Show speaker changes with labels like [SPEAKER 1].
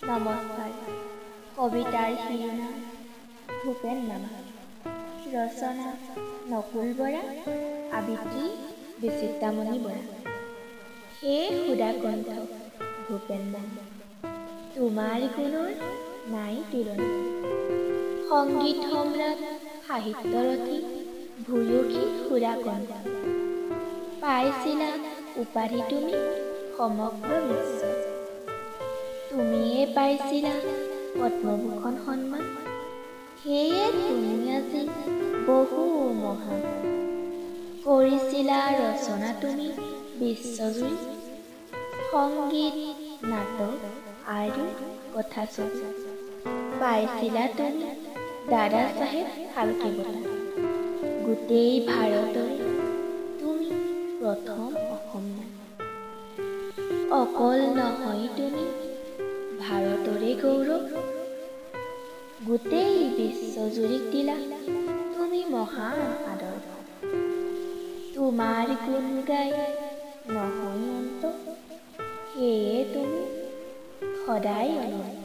[SPEAKER 1] নমস্কাৰ। কবিতাৰ শিৰোনাম ভূপেন নামা। ৰচনা নকুল বৰা, আবৃত্তি বিচিত্ৰামণি বৰা। হে সুধাকণ্ঠ ভূপেন নামা, তোমাৰ গুণৰ নাই তুলনা। সংগীত সম্ৰাট সাহিত্যৰথী ভূয়সী সুধাকণ্ঠ। পাইছিলা উপাধি তুমি সমগ্ৰ বিশ্ব। তুমিয়ে পাইছিলা পদ্মভূষণ সন্মান। সেয়ে তুমি আজি বহু মহান। কৰিছিলা ৰচনা তুমি বিশ্বজুৰি, সংগীত নাটক আৰু কথাছবি। পাইছিলা তুমি দাদা চাহেব ফাল্কে বঁটা। গোটেই ভাৰতৰে তুমি প্ৰথম অসমীয়া। অকল নহয় তুমি ভাৰতৰে গৌৰৱ, গোটেই বিশ্বজুৰিক দিলা তুমি মহান আদৰ্শ। তোমাৰ গুণ গাই নহয় অন্ত, সেয়ে তুমি সদায় অনন্ত।